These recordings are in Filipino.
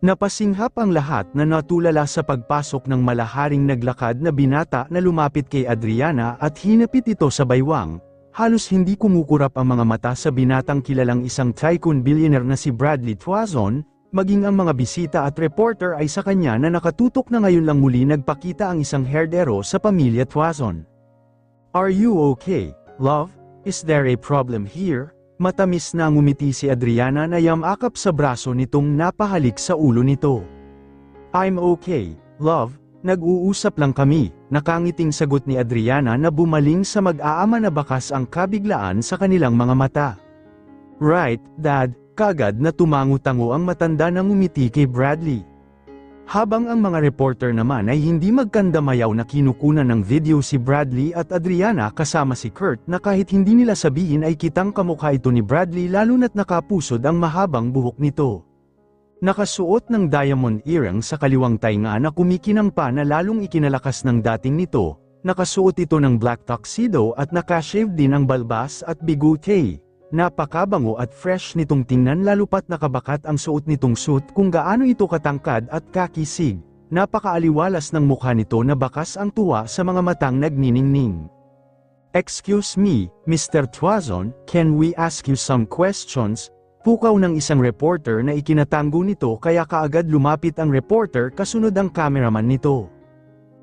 Napasinghap ang lahat na natulala sa pagpasok ng malaharing naglakad na binata na lumapit kay Adriana at hinapit ito sa baywang. Halos hindi kumukurap ang mga mata sa binatang kilalang isang tycoon billionaire na si Bradley Tuazon, maging ang mga bisita at reporter ay sa kanya na nakatutok na ngayon lang muli nagpakita ang isang herdero sa pamilya Tuazon. "Are you okay, love? Is there a problem here?" Matamis na ngumiti si Adriana na yamakap sa braso nitong napahalik sa ulo nito. "I'm okay, love. Nag-uusap lang kami," nakangiting sagot ni Adriana na bumaling sa mag-aama na bakas ang kabiglaan sa kanilang mga mata. "Right, Dad," kagad na tumango-tango ang matanda na ngumiti kay Bradley. Habang ang mga reporter naman ay hindi magkandamayaw na kinukunan ng video si Bradley at Adriana kasama si Kurt na kahit hindi nila sabihin ay kitang kamukha ito ni Bradley lalo na't nakapusod ang mahabang buhok nito. Nakasuot ng diamond earring sa kaliwang tainga na kumikinang pa na lalong ikinalakas ng dating nito, nakasuot ito ng black tuxedo at nakashave din ang balbas at bigote. Napakabango at fresh nitong tingnan lalo pat nakabakat ang suot nitong suit kung gaano ito katangkad at kakisig. Napakaaliwalas ng mukha nito na bakas ang tuwa sa mga matang nagniningning. "Excuse me, Mr. Tuazon, can we ask you some questions?" Pukaw ng isang reporter na ikinatango nito kaya kaagad lumapit ang reporter kasunod ang cameraman nito.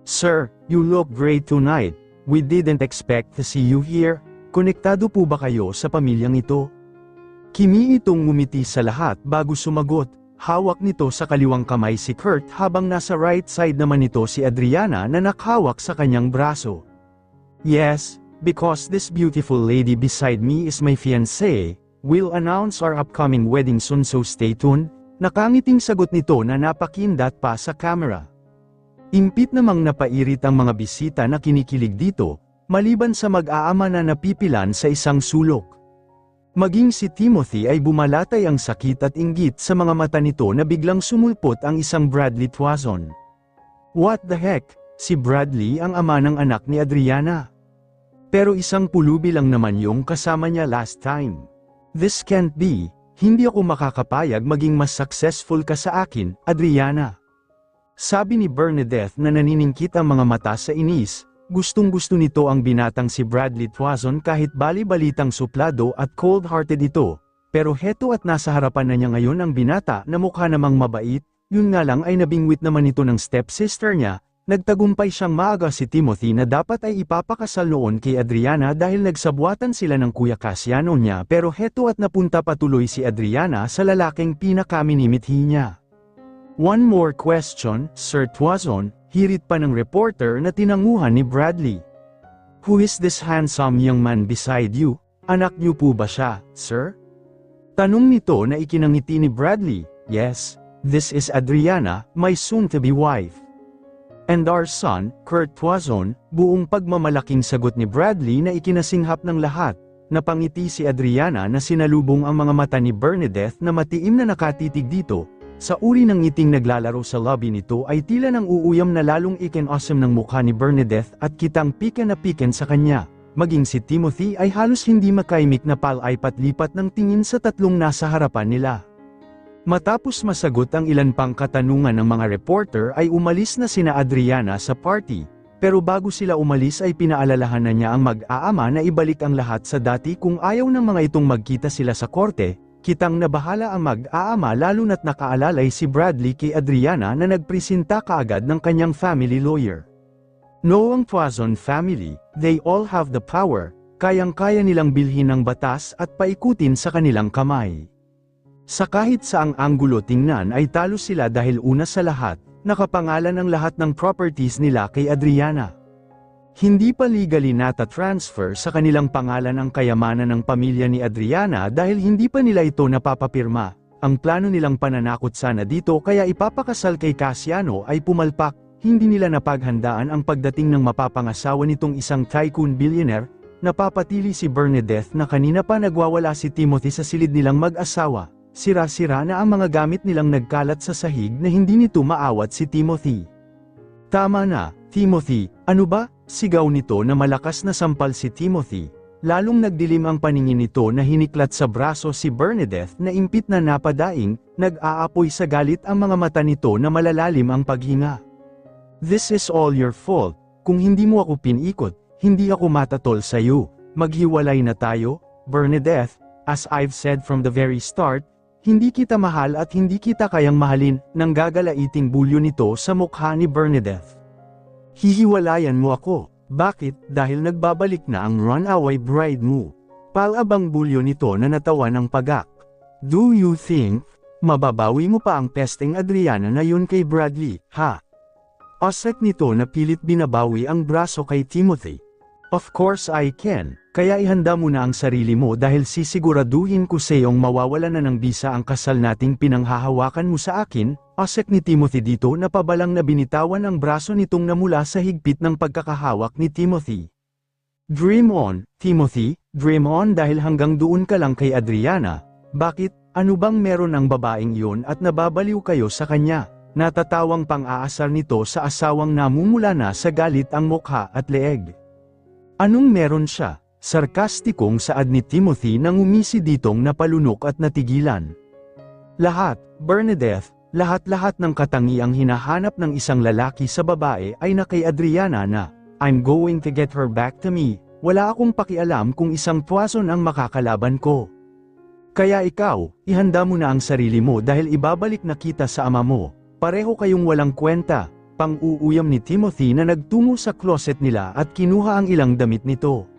"Sir, you look great tonight. We didn't expect to see you here. Konektado po ba kayo sa pamilyang ito?" Kimi itong ngumiti sa lahat bago sumagot. Hawak nito sa kaliwang kamay si Kurt habang nasa right side naman nito si Adriana na nakhawak sa kanyang braso. "Yes, because this beautiful lady beside me is my fiancé. We'll announce our upcoming wedding soon so stay tuned," nakangiting sagot nito na napakindat pa sa camera. Impit namang napairit ang mga bisita na kinikilig dito, maliban sa mag-aama na napipilan sa isang sulok. Maging si Timothy ay bumalatay ang sakit at inggit sa mga mata nito na biglang sumulpot ang isang Bradley Tuazon. What the heck, si Bradley ang ama ng anak ni Adriana. Pero isang pulubi lang naman yung kasama niya last time. "This can't be, hindi ako makakapayag maging mas successful ka sa akin, Adriana." Sabi ni Bernadette na naniningkit ang mga mata sa inis, gustong-gusto nito ang binatang si Bradley Tuazon kahit bali-balitang suplado at cold-hearted ito, pero heto at nasa harapan na niya ngayon ang binata na mukha namang mabait, yun nga lang ay nabingwit naman ito ng stepsister niya. Nagtagumpay siyang maaga si Timothy na dapat ay ipapakasal noon kay Adriana dahil nagsabuatan sila ng kuya Cassiano niya pero heto at napunta patuloy si Adriana sa lalaking pinakaminimithi niya. "One more question, Sir Tuazon," hirit pa ng reporter na tinanguhan ni Bradley. "Who is this handsome young man beside you? Anak niyo po ba siya, sir?" Tanong nito na ikinangiti ni Bradley. "Yes, this is Adriana, my soon-to-be wife. And our son, Kurt Tuazon," buong pagmamalaking sagot ni Bradley na ikinasinghap ng lahat. Napangiti si Adriana na sinalubong ang mga mata ni Bernadette na matiim na nakatitig dito. Sa uri ng ngiting naglalaro sa lobby nito ay tila nang uuyam na lalong ikin-awesome ng mukha ni Bernadette at kitang piken na piken sa kanya. Maging si Timothy ay halos hindi makaimik na palaipat-lipat ng tingin sa tatlong nasa harapan nila. Matapos masagot ang ilan pang katanungan ng mga reporter ay umalis na sina Adriana sa party, pero bago sila umalis ay pinaalalahan na niya ang mag-aama na ibalik ang lahat sa dati kung ayaw ng mga itong magkita sila sa korte. Kitang nabahala ang mag-aama lalo na't nakaalalay si Bradley kay Adriana na nagpresenta kaagad ng kanyang family lawyer. "No, ang Tuazon family, they all have the power, kayang-kaya nilang bilhin ng batas at paikutin sa kanilang kamay. Sa kahit saang anggulo tingnan ay talo sila dahil una sa lahat, nakapangalan ang lahat ng properties nila kay Adriana. Hindi pa legally nata-transfer sa kanilang pangalan ang kayamanan ng pamilya ni Adriana dahil hindi pa nila ito napapapirma. Ang plano nilang pananakot sana dito kaya ipapakasal kay Cassiano ay pumalpak, hindi nila napaghandaan ang pagdating ng mapapangasawa nitong isang tycoon billionaire." Napapatili si Bernadette na kanina pa nagwawala si Timothy sa silid nilang mag-asawa. Sira-sira na ang mga gamit nilang nagkalat sa sahig na hindi nito maawat si Timothy. "Tama na, Timothy, ano ba?" Sigaw nito na malakas na sampal si Timothy. Lalong nagdilim ang paningin nito na hiniklat sa braso si Bernadette na impit na napadaing, nag-aapoy sa galit ang mga mata nito na malalalim ang paghinga. This is all your fault, kung hindi mo ako pinikot, hindi ako matatol sa iyo, maghiwalay na tayo, Bernadette, as I've said from the very start, hindi kita mahal at hindi kita kayang mahalin, nang gagalaiting bulyo nito sa mukha ni Bernadette. Hihiwalayan mo ako. Bakit? Dahil nagbabalik na ang runaway bride mo. Palabang bulyo nito na natawa ng pagak. Do you think, mababawi mo pa ang pesteng Adriana na yun kay Bradley, ha? Osek nito na pilit binabawi ang braso kay Timothy. Of course I can, kaya ihanda mo na ang sarili mo dahil sisiguraduhin ko sa'yong mawawala na ng bisa ang kasal nating pinanghahawakan mo sa akin. Osek ni Timothy dito na pabalang na binitawan ang braso nitong namula sa higpit ng pagkakahawak ni Timothy. Dream on, Timothy, dream on dahil hanggang doon ka lang kay Adriana. Bakit, ano bang meron ang babaeng yun at nababaliw kayo sa kanya? Natatawang pang-aasar nito sa asawang namumula na sa galit ang mukha at leeg. Anong meron siya? Sarkastikong saad ni Timothy nang umisi ditong napalunok at natigilan. Lahat, Bernadette, lahat-lahat ng katangiang hinahanap ng isang lalaki sa babae ay na kay Adriana na, I'm going to get her back to me, wala akong pakialam kung isang tuwason ang makakalaban ko. Kaya ikaw, ihanda mo na ang sarili mo dahil ibabalik na kita sa ama mo, pareho kayong walang kwenta, pang-uuyam ni Timothy na nagtungo sa closet nila at kinuha ang ilang damit nito.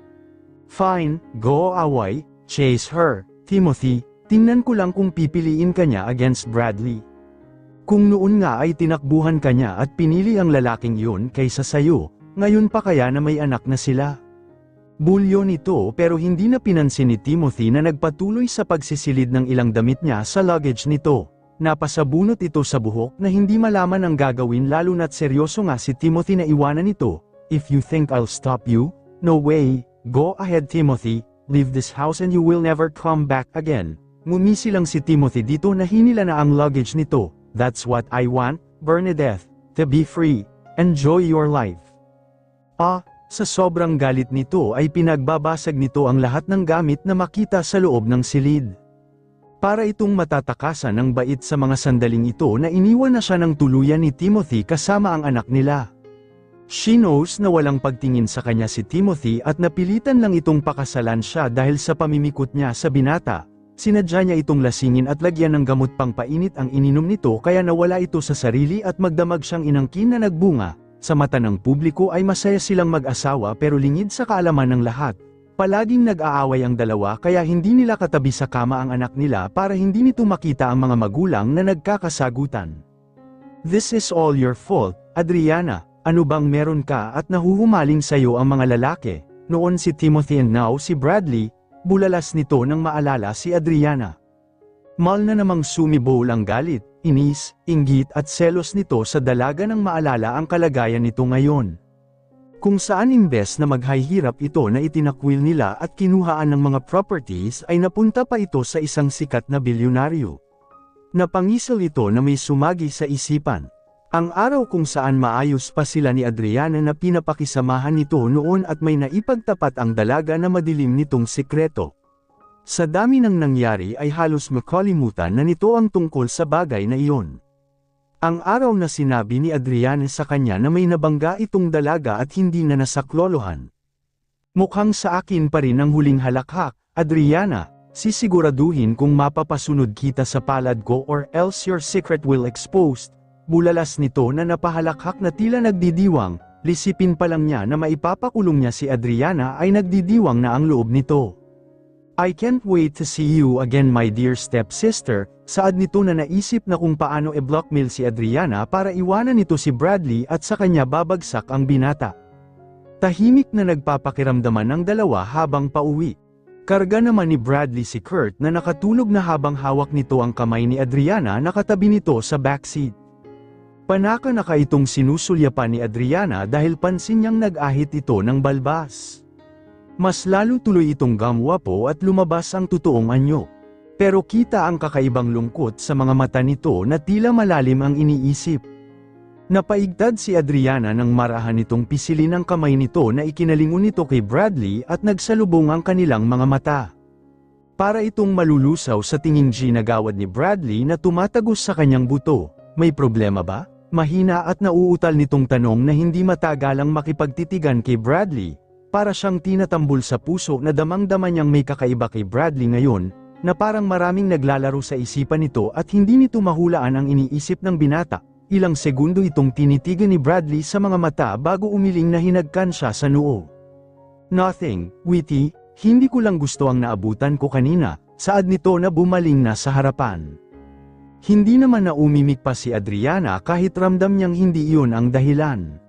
Fine, go away, chase her, Timothy, tingnan ko lang kung pipiliin ka niya against Bradley. Kung noon nga ay tinakbuhan ka niya at pinili ang lalaking yun kaysa sayo, ngayon pa kaya na may anak na sila? Bulyo nito pero hindi na pinansin ni Timothy na nagpatuloy sa pagsisilid ng ilang damit niya sa luggage nito. Napasabunot ito sa buhok na hindi malaman ang gagawin lalo na't seryoso nga si Timothy na iwanan ito. If you think I'll stop you, no way, go ahead Timothy, leave this house and you will never come back again. Ngumisi lang si Timothy dito na hinila na ang luggage nito. That's what I want, Bernadette, to be free, enjoy your life. Sa sobrang galit nito ay pinagbabasag nito ang lahat ng gamit na makita sa loob ng silid. Para itong matatakasan ng bait sa mga sandaling ito na iniwan na siya ng tuluyan ni Timothy kasama ang anak nila. She knows na walang pagtingin sa kanya si Timothy at napilitan lang itong pakasalan siya dahil sa pamimikot niya sa binata. Sinadya niya itong lasingin at lagyan ng gamot pang painit ang ininom nito kaya nawala ito sa sarili at magdamag siyang inangkin na nagbunga. Sa mata ng publiko ay masaya silang mag-asawa pero lingid sa kaalaman ng lahat. Palaging nag-aaway ang dalawa kaya hindi nila katabi sa kama ang anak nila para hindi nito makita ang mga magulang na nagkakasagutan. This is all your fault, Adriana, ano bang meron ka at nahuhumaling sayo ang mga lalaki? Noon si Timothy and now si Bradley. Bulalas nito nang maalala si Adriana. Mal na namang sumibol ang galit, inis, inggit at selos nito sa dalaga nang maalala ang kalagayan nito ngayon. Kung saan imbes na maghahirap ito na itinakwil nila at kinuhaan ng mga properties ay napunta pa ito sa isang sikat na bilyonaryo. Napangisal ito na may sumagi sa isipan. Ang araw kung saan maayos pa sila ni Adriana na pinapakisamahan nito noon at may naipagtapat ang dalaga na madilim nitong sikreto. Sa dami ng nangyari ay halos makalimutan na nito ang tungkol sa bagay na iyon. Ang araw na sinabi ni Adriana sa kanya na may nabangga itong dalaga at hindi na nasaklolohan. Mukhang sa akin pa rin ang huling halakhak, Adriana, sisiguraduhin kung mapapasunod kita sa palad ko or else your secret will exposed. Bulalas nito na napahalakhak na tila nagdidiwang, lisipin pa lang niya na maipapakulong niya si Adriana ay nagdidiwang na ang loob nito. I can't wait to see you again my dear stepsister, saad nito na naisip na kung paano i-blackmail si Adriana para iwanan nito si Bradley at sa kanya babagsak ang binata. Tahimik na nagpapakiramdaman ang dalawa habang pauwi. Karga naman ni Bradley si Kurt na nakatulog na habang hawak nito ang kamay ni Adriana nakatabi nito sa backseat. Panaka-naka itong sinusulyapan ni Adriana dahil pansin niyang nag-ahit ito ng balbas. Mas lalo tuloy itong gamwapo at lumabas ang totoong anyo. Pero kita ang kakaibang lungkot sa mga mata nito na tila malalim ang iniisip. Napaigtad si Adriana nang marahan nitong pisilin ang kamay nito na ikinalingon nito kay Bradley at nagsalubong ang kanilang mga mata. Para itong malulusaw sa tinging ginagawad ni Bradley na tumatagos sa kanyang buto. May problema ba? Mahina at nauutal nitong tanong na hindi matagalang makipagtitigan kay Bradley. Para siyang tinatambol sa puso na damang-dama niyang may kakaiba kay Bradley ngayon, na parang maraming naglalaro sa isipan nito at hindi nito mahulaan ang iniisip ng binata. Ilang segundo itong tinitigan ni Bradley sa mga mata bago umiling na hinagkan siya sa noo. Nothing, Witty, hindi ko lang gusto ang naabutan ko kanina, saad nito na bumaling na sa harapan. Hindi naman na umimik pa si Adriana kahit ramdam niyang hindi iyon ang dahilan.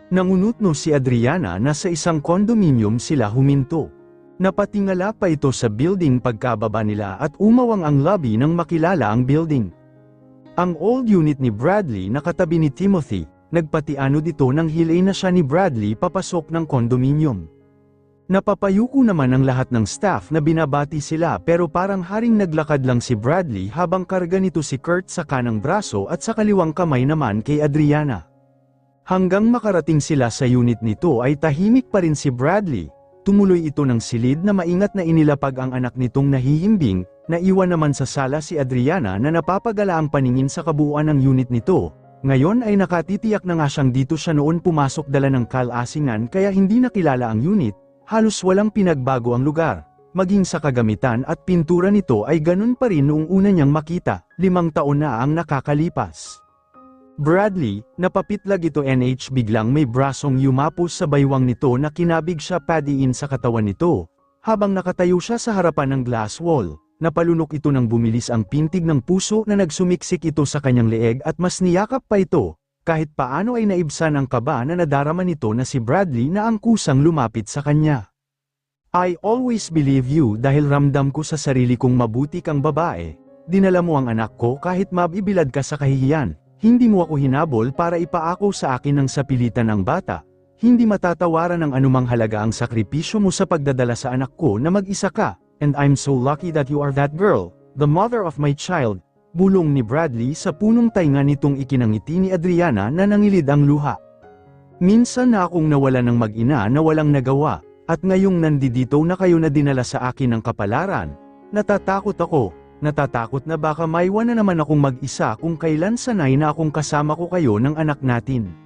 Nangunutno si Adriana na sa isang kondominium sila huminto. Napatingala pa ito sa building pagkababa nila at umawang ang lobby nang makilala ang building. Ang old unit ni Bradley na katabi ni Timothy, nagpatiano dito nang hilay na siya ni Bradley papasok ng kondominium. Napapayuko naman ang lahat ng staff na binabati sila pero parang haring naglakad lang si Bradley habang karga nito si Kurt sa kanang braso at sa kaliwang kamay naman kay Adriana. Hanggang makarating sila sa unit nito ay tahimik pa rin si Bradley. Tumuloy ito ng silid na maingat na inilapag ang anak nitong nahihimbing, naiwan naman sa sala si Adriana na napapagala ang paningin sa kabuuan ng unit nito. Ngayon ay nakatitiyak na nga siyang dito siya noon pumasok dala ng kalasingan kaya hindi nakilala ang unit, halos walang pinagbago ang lugar. Maging sa kagamitan at pintura nito ay ganun pa rin noong una niyang makita, 5 taon na ang nakakalipas. Bradley, napapitlag ito biglang may brasong yumapos sa baywang nito na kinabig siya padiin sa katawan nito. Habang nakatayo siya sa harapan ng glass wall, napalunok ito nang bumilis ang pintig ng puso na nagsumiksik ito sa kanyang leeg at mas niyakap pa ito, kahit paano ay naibsan ang kaba na nadarama nito na si Bradley na ang kusang lumapit sa kanya. I always believe you dahil ramdam ko sa sarili kong mabuti kang babae, dinala mo ang anak ko kahit mabibilad ka sa kahihiyan. Hindi mo ako hinabol para ipaako sa akin ng sapilitan ng bata. Hindi matatawaran ng anumang halaga ang sakripisyo mo sa pagdadala sa anak ko na mag-isa ka, and I'm so lucky that you are that girl, the mother of my child. Bulong ni Bradley sa punong tainga nitong ikinangiti ni Adriana na nangilid ang luha. Minsan na akong nawala ng mag-ina na walang nagawa, at ngayong nandito na kayo na dinala sa akin ng kapalaran. Natatakot ako. Natatakot na baka maiwan na naman akong mag-isa kung kailan sanay na akong kasama ko kayo ng anak natin.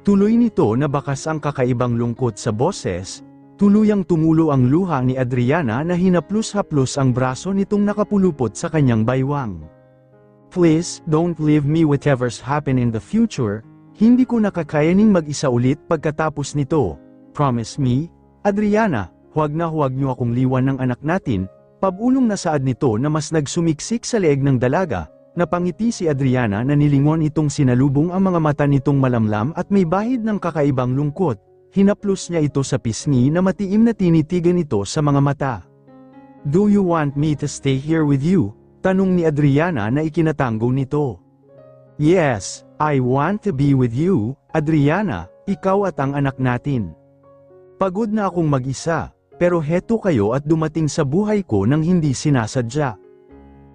Tuloy nito na bakas ang kakaibang lungkot sa boses, tuluyang tumulo ang luha ni Adriana na hinaplos-haplos ang braso nitong nakapulupot sa kanyang baywang. Please, don't leave me whatever's happen in the future, hindi ko nakakayaning mag-isa ulit pagkatapos nito. Promise me, Adriana, huwag na huwag niyo akong liwan ng anak natin. Pabulong na saad nito na mas nagsumiksik sa leeg ng dalaga, napangiti si Adriana na nilingon itong sinalubong ang mga mata nitong malamlam at may bahid ng kakaibang lungkot. Hinaplos niya ito sa pisngi na matiim na tinitigan ito sa mga mata. Do you want me to stay here with you? Tanong ni Adriana na ikinatango nito. Yes, I want to be with you, Adriana, ikaw at ang anak natin. Pagod na akong mag-isa. Pero heto kayo at dumating sa buhay ko nang hindi sinasadya.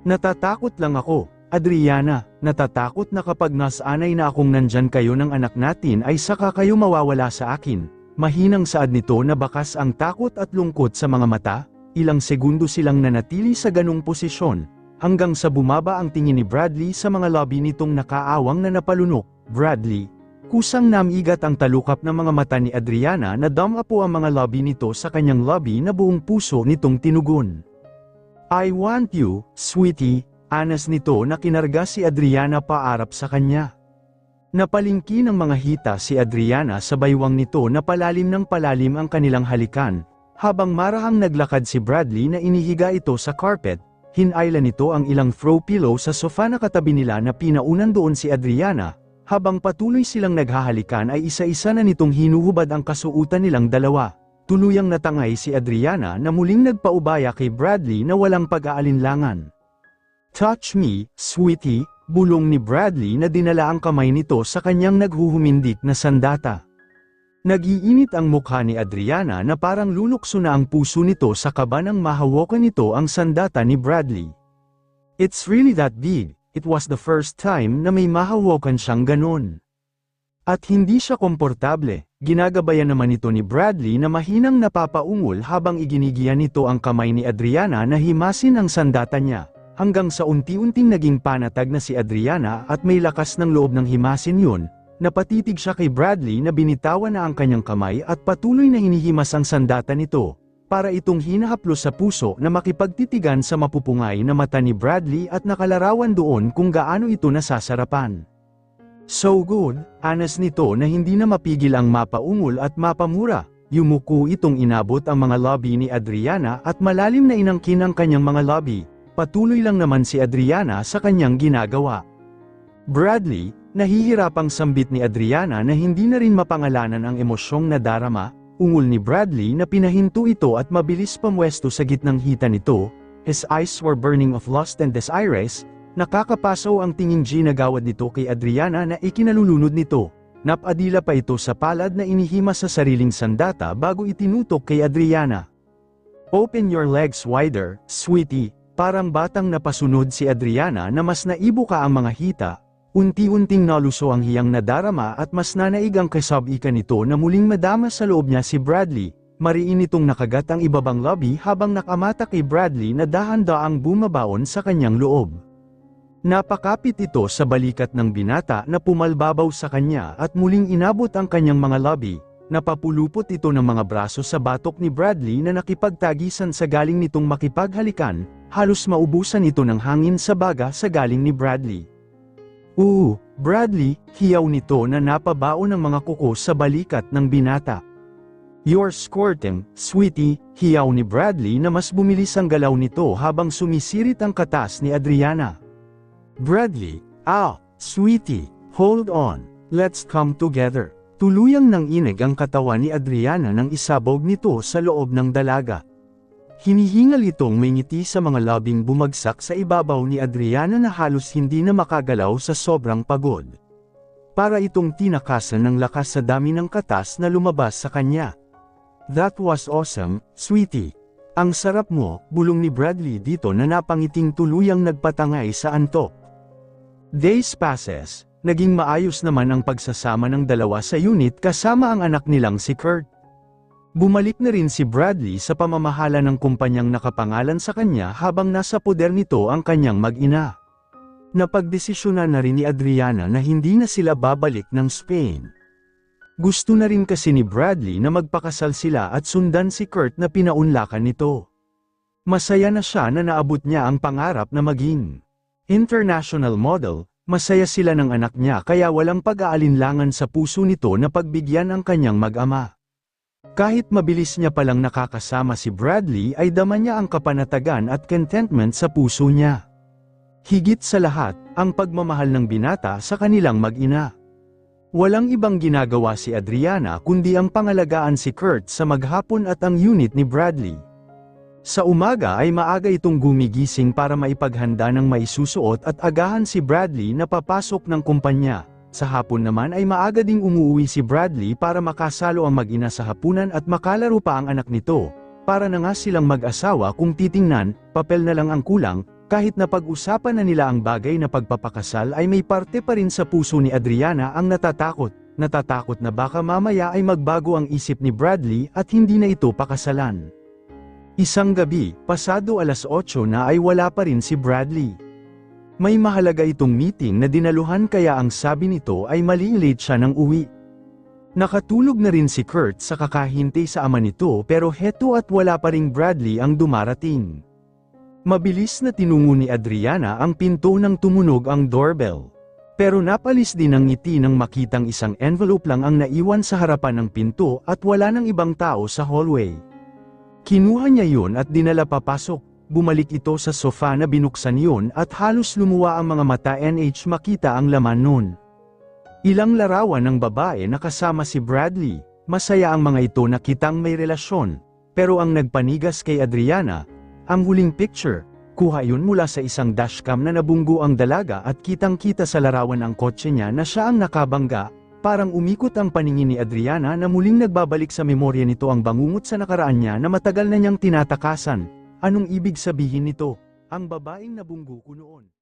Natatakot lang ako, Adriana, natatakot na kapag nasanay na akong nandyan kayo ng anak natin ay saka kayo mawawala sa akin. Mahinang saad nito na bakas ang takot at lungkot sa mga mata, ilang segundo silang nanatili sa ganung posisyon, hanggang sa bumaba ang tingin ni Bradley sa mga lobby nitong nakaawang na napalunok. Bradley. Kusang namigat ang talukap ng mga mata ni Adriana na damapo ang mga lobby nito sa kanyang lobby na buong puso nitong tinugon. I want you, sweetie, anas nito na kinarga si Adriana paarap sa kanya. Napalingki ng mga hita si Adriana sa baywang nito na palalim ng palalim ang kanilang halikan, habang marahang naglakad si Bradley na inihiga ito sa carpet, hinayla nito ang ilang throw pillow sa sofa na katabi nila na pinaunan doon si Adriana. Habang patuloy silang naghahalikan ay isa-isa na nitong hinuhubad ang kasuutan nilang dalawa. Tuluyang natangay si Adriana na muling nagpaubaya kay Bradley na walang pag-aalinlangan. Touch me, sweetie, bulong ni Bradley na dinala ang kamay nito sa kanyang naghuhumindik na sandata. Nag-iinit ang mukha ni Adriana na parang lulukso na ang puso nito sa kaba nang mahawakan nito ang sandata ni Bradley. It's really that big. It was the first time na may mahawakan siyang ganon. At hindi siya komportable, ginagabayan naman ito ni Bradley na mahinang napapaungol habang iginigiyan nito ang kamay ni Adriana na himasin ang sandata niya, hanggang sa unti-unting naging panatag na si Adriana at may lakas ng loob ng himasin yun, napatitig siya kay Bradley na binitawan na ang kanyang kamay at patuloy na hinihimas ang sandata nito, para itong hinahaplos sa puso na makipagtitigan sa mapupungay na mata ni Bradley at nakalarawan doon kung gaano ito nasasarapan. So good, anas nito na hindi na mapigil ang mapaungol at mapamura. Yumuko itong inabot ang mga labi ni Adriana at malalim na inangkin ang kanyang mga labi. Patuloy lang naman si Adriana sa kanyang ginagawa. Bradley, nahihirapang sambit ni Adriana na hindi na rin mapangalanan ang emosyong nadarama, ungol ni Bradley na pinahinto ito at mabilis pamwesto sa gitnang hita nito. His eyes were burning of lust and desires. Nakakapasaw ang tinging ginagawad nito kay Adriana na ikinalulunod nito. Napadila pa ito sa palad na inihimas sa sariling sandata bago itinutok kay Adriana. Open your legs wider, sweetie. Parang batang napasunod si Adriana na mas naibuka ang mga hita. Unti-unting naluso ang hiyang nadarama at mas nanaig ang kasab-ika nito na muling madama sa loob niya si Bradley. Mariin itong nakagat ang ibabang labi habang nakamata kay Bradley na dahan-daang bumabaon sa kanyang loob. Napakapit ito sa balikat ng binata na pumalbabaw sa kanya at muling inabot ang kanyang mga labi. Napapulupot ito ng mga braso sa batok ni Bradley na nakipagtagisan sa galing nitong makipaghalikan, halos maubusan ito ng hangin sa baga sa galing ni Bradley. Bradley, hiyaw nito na napabaon ng mga kuko sa balikat ng binata. You're squirting, sweetie, hiyaw ni Bradley na mas bumilis ang galaw nito habang sumisirit ang katas ni Adriana. Bradley, sweetie, hold on, let's come together. Tuluyang nanginig ang katawan ni Adriana nang isabog nito sa loob ng dalaga. Hinihingal itong may ngiti sa mga labing bumagsak sa ibabaw ni Adriana na halos hindi na makagalaw sa sobrang pagod. Para itong tinakasan ng lakas sa dami ng katas na lumabas sa kanya. That was awesome, sweetie. Ang sarap mo, bulong ni Bradley dito na napangiting tuluyang nagpatangay sa antok. Days passes, naging maayos naman ang pagsasama ng dalawa sa unit kasama ang anak nilang si Kurt. Bumalik na rin si Bradley sa pamamahala ng kumpanyang nakapangalan sa kanya habang nasa poder nito ang kanyang mag-ina. Napagdesisyonan na rin ni Adriana na hindi na sila babalik ng Spain. Gusto na rin kasi ni Bradley na magpakasal sila at sundan si Kurt na pinaunlakan nito. Masaya na siya na naabot niya ang pangarap na maging international model. Masaya sila ng anak niya kaya walang pag-aalinlangan sa puso nito na pagbigyan ang kanyang mag-ama. Kahit mabilis niya palang nakakasama si Bradley ay dama niya ang kapanatagan at contentment sa puso niya. Higit sa lahat, ang pagmamahal ng binata sa kanilang mag-ina. Walang ibang ginagawa si Adriana kundi ang pangalagaan si Kurt sa maghapon at ang unit ni Bradley. Sa umaga ay maaga itong gumigising para maipaghanda ng maisusuot at agahan si Bradley na papasok ng kumpanya. Sa hapon naman ay maaga ding umuwi si Bradley para makasalo ang mag-ina sa hapunan at makalaro pa ang anak nito. Para na nga silang mag-asawa kung titingnan, papel na lang ang kulang, kahit na pag-usapan na nila ang bagay na pagpapakasal ay may parte pa rin sa puso ni Adriana ang natatakot. Natatakot na baka mamaya ay magbago ang isip ni Bradley at hindi na ito pakasalan. Isang gabi, pasado 8:00 na ay wala pa rin si Bradley. May mahalaga itong meeting na dinaluhan kaya ang sabi nito ay mali-late siya ng uwi. Nakatulog na rin si Kurt sa kakahintay sa ama nito pero heto at wala pa ring Bradley ang dumarating. Mabilis na tinungo ni Adriana ang pinto nang tumunog ang doorbell. Pero napalis din ang ngiti nang makitang isang envelope lang ang naiwan sa harapan ng pinto at wala nang ibang tao sa hallway. Kinuha niya yun at dinala papasok. Bumalik ito sa sofa na binuksan yun at halos lumuwa ang mga mata makita ang laman nun. Ilang larawan ng babae na kasama si Bradley. Masaya ang mga ito na kitang may relasyon. Pero ang nagpanigas kay Adriana, ang huling picture, kuha yun mula sa isang dashcam na nabunggo ang dalaga at kitang-kita sa larawan ang kotse niya na siya ang nakabangga. Parang umikot ang paningin ni Adriana na muling nagbabalik sa memorya nito ang bangungot sa nakaraan niya na matagal na niyang tinatakasan. Anong ibig sabihin nito? Ang babaeng nabunggo ko noon.